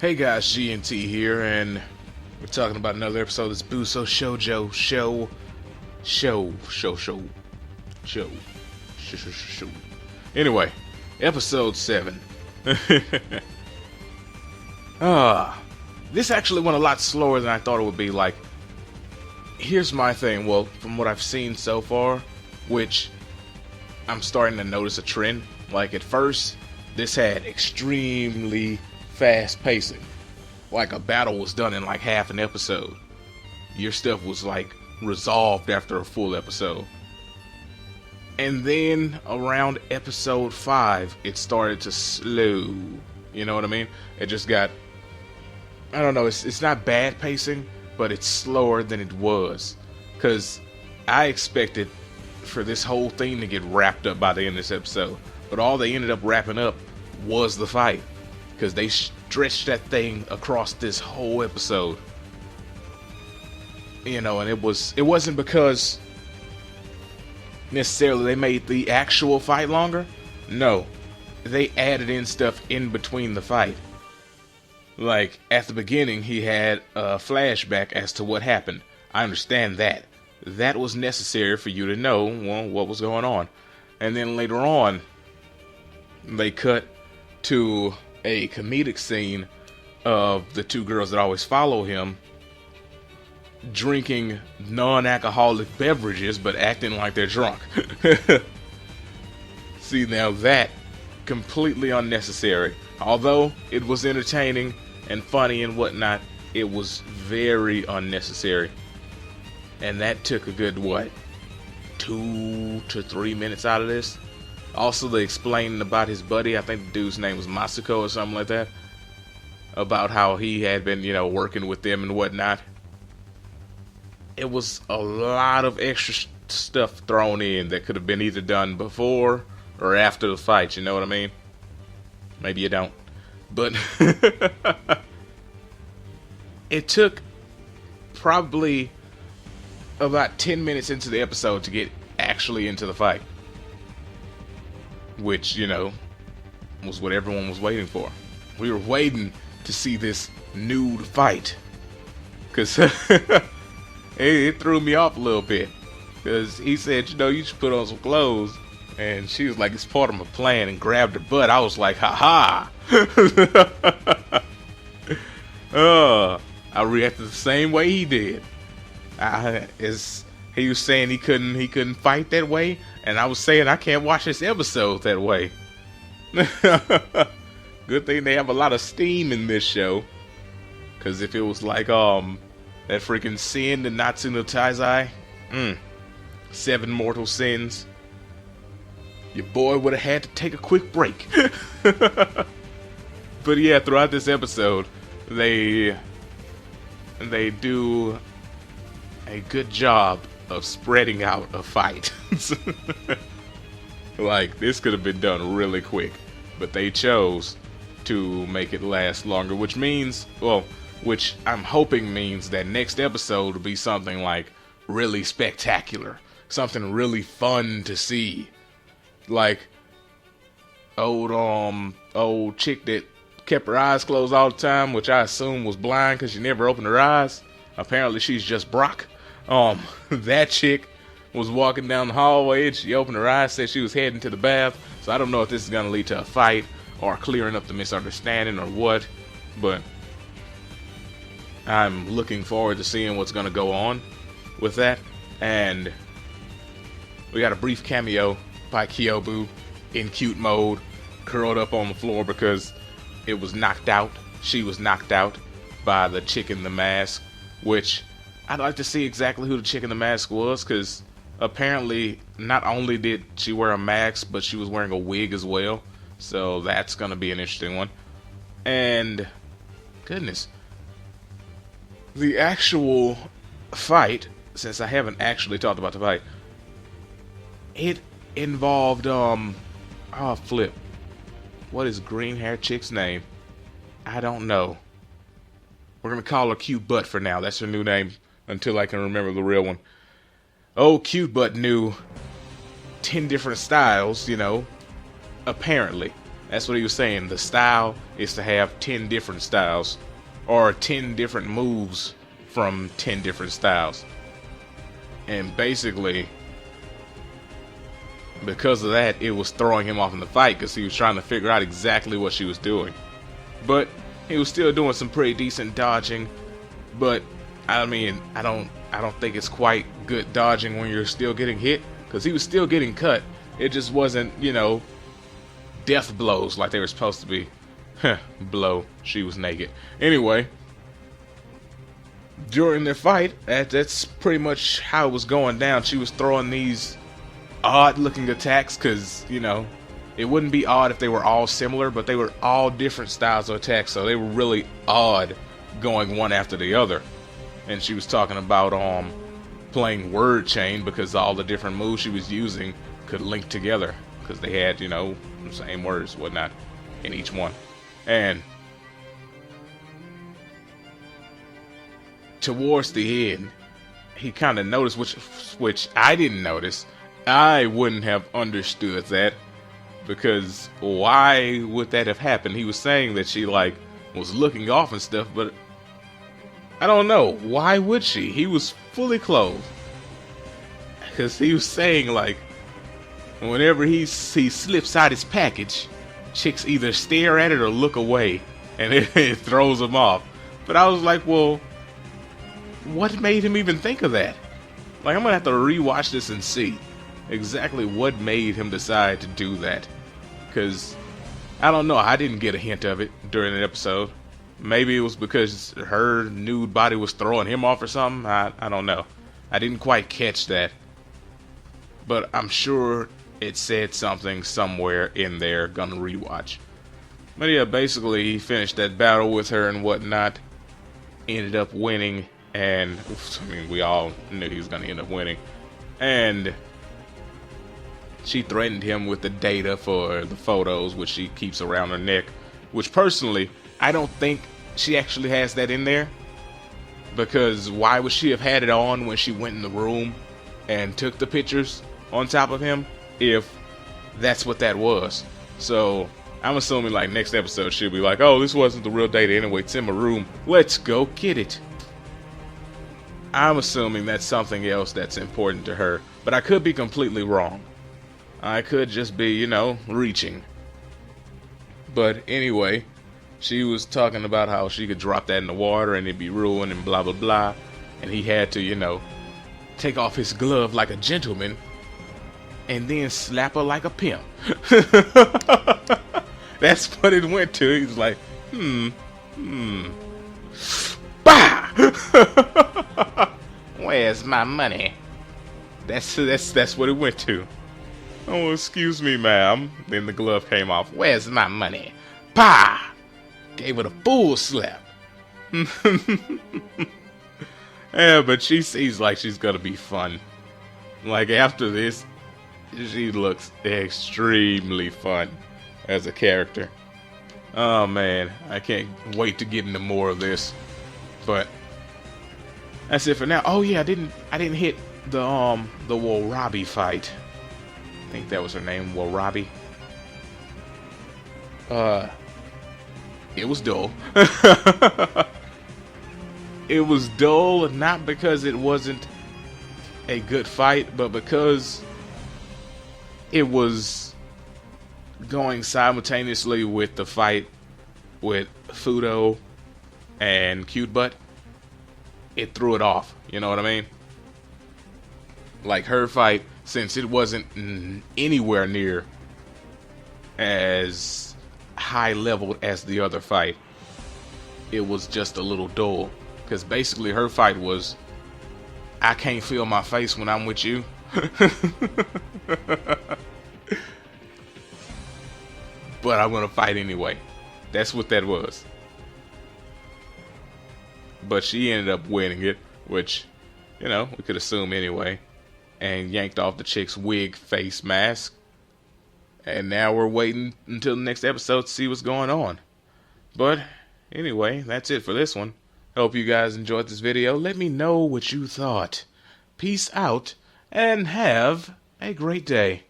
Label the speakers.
Speaker 1: Hey guys, G&T here, and we're talking about another episode of this Busou Shoujo show. Anyway, episode 7. This actually went a lot slower than I thought it would be. Like, here's my thing. Well, from what I've seen so far, which I'm starting to notice a trend. Like, at first, this had extremely fast pacing. Like, a battle was done in like half an episode. Your stuff was like resolved after a full episode. And then around episode 5, it started to slow. You know what I mean? It just got, I don't know, it's not bad pacing, but it's slower than it was. Because I expected for this whole thing to get wrapped up by the end of this episode. But all they ended up wrapping up was the fight. Because they stretched that thing across this whole episode. You know, and it wasn't because necessarily they made the actual fight longer. No. They added in stuff in between the fight. Like, at the beginning, he had a flashback as to what happened. I understand that. That was necessary for you to know, well, what was going on. And then later on, they cut to a comedic scene of the two girls that always follow him drinking non-alcoholic beverages but acting like they're drunk. See, now that completely unnecessary. Although it was entertaining and funny and whatnot, it was very unnecessary. And that took a good, 2 to 3 minutes out of this. Also, they explained about his buddy. I think the dude's name was Masako or something like that. About how he had been, working with them and whatnot. It was a lot of extra stuff thrown in that could have been either done before or after the fight, you know what I mean? Maybe you don't. But it took probably about 10 minutes into the episode to get actually into the fight. Which, was what everyone was waiting for. We were waiting to see this nude fight. Because it threw me off a little bit. Because he said, you should put on some clothes. And she was like, it's part of my plan, and grabbed her butt. I was like, ha ha. I reacted the same way he did. He was saying he couldn't fight that way, and I was saying I can't watch this episode that way. Good thing they have a lot of steam in this show, because if it was like that freaking sin, the Natsu no Taizai, 7 mortal sins, your boy would have had to take a quick break. But yeah, throughout this episode, they do a good job of spreading out a fight. Like, this could have been done really quick, but they chose to make it last longer, which I'm hoping means that next episode will be something like really spectacular, something really fun to see. Like old chick that kept her eyes closed all the time, which I assume was blind because she never opened her eyes. Apparently she's just Brock. That chick was walking down the hallway and she opened her eyes, said she was heading to the bath. So I don't know if this is going to lead to a fight or clearing up the misunderstanding or what, but I'm looking forward to seeing what's going to go on with that. And we got a brief cameo by Kyobu in cute mode, curled up on the floor because it was knocked out. She was knocked out by the chick in the mask, which I'd like to see exactly who the chick in the mask was, because apparently not only did she wear a mask, but she was wearing a wig as well. So that's going to be an interesting one. And goodness, the actual fight, since I haven't actually talked about the fight, it involved flip. What is green hair chick's name? I don't know. We're gonna call her Cute Butt for now. That's her new name until I can remember the real one. Oh, Cute Butt knew 10 different styles, apparently. That's what he was saying. The style is to have 10 different styles, or 10 different moves from 10 different styles. And basically, because of that, it was throwing him off in the fight, because he was trying to figure out exactly what she was doing. But he was still doing some pretty decent dodging. But I mean, I don't think it's quite good dodging when you're still getting hit, because he was still getting cut. It just wasn't, you know, death blows like they were supposed to be. Blow. She was naked. Anyway, during their fight, that's pretty much how it was going down. She was throwing these odd looking attacks, because, you know, it wouldn't be odd if they were all similar, but they were all different styles of attacks, so they were really odd going one after the other. And she was talking about playing word chain, because all the different moves she was using could link together, because they had, you know, the same words, whatnot, in each one. And towards the end, he kind of noticed, which I didn't notice. I wouldn't have understood that, because why would that have happened? He was saying that she, like, was looking off and stuff, but I don't know. Why would she? He was fully clothed. Because he was saying, like, whenever he slips out his package, chicks either stare at it or look away, and it throws him off. But I was like, well, what made him even think of that? Like, I'm gonna have to rewatch this and see exactly what made him decide to do that. Because I don't know, I didn't get a hint of it during the episode. Maybe it was because her nude body was throwing him off or something. I don't know. I didn't quite catch that. But I'm sure it said something somewhere in there. Gonna rewatch. But yeah, basically he finished that battle with her and whatnot. Ended up winning. And, I mean, we all knew he was gonna end up winning. And she threatened him with the data for the photos, which she keeps around her neck. Which, personally, I don't think she actually has that in there. Because why would she have had it on when she went in the room and took the pictures on top of him, if that's what that was? So I'm assuming, like, next episode she'll be like, oh, this wasn't the real data anyway, it's in my room, let's go get it. I'm assuming that's something else that's important to her, but I could be completely wrong. I could just be, you know, reaching. But anyway, she was talking about how she could drop that in the water and it'd be ruined and blah blah blah, and he had to, you know, take off his glove like a gentleman and then slap her like a pimp. That's what it went to. He's like, bah! Where's my money? That's what it went to. Oh, excuse me, ma'am. Then the glove came off. Where's my money? Pa! Gave it a full slap. Yeah, but she seems like she's gonna be fun. Like, after this, she looks extremely fun as a character. Oh man, I can't wait to get into more of this. But that's it for now. Oh yeah, I didn't hit the Warabi fight. I think that was her name, Warabi. It was dull. It was dull, not because it wasn't a good fight, but because it was going simultaneously with the fight with Fudo and Cute Butt. It threw it off, you know what I mean? Like, her fight, since it wasn't anywhere near as high leveled as the other fight, it was just a little dull. Because basically her fight was, I can't feel my face when I'm with you. But I'm gonna fight anyway. That's what that was. But she ended up winning it, which, you know, we could assume anyway. And yanked off the chick's wig face mask. And now we're waiting until the next episode to see what's going on. But anyway, that's it for this one. Hope you guys enjoyed this video. Let me know what you thought. Peace out, and have a great day.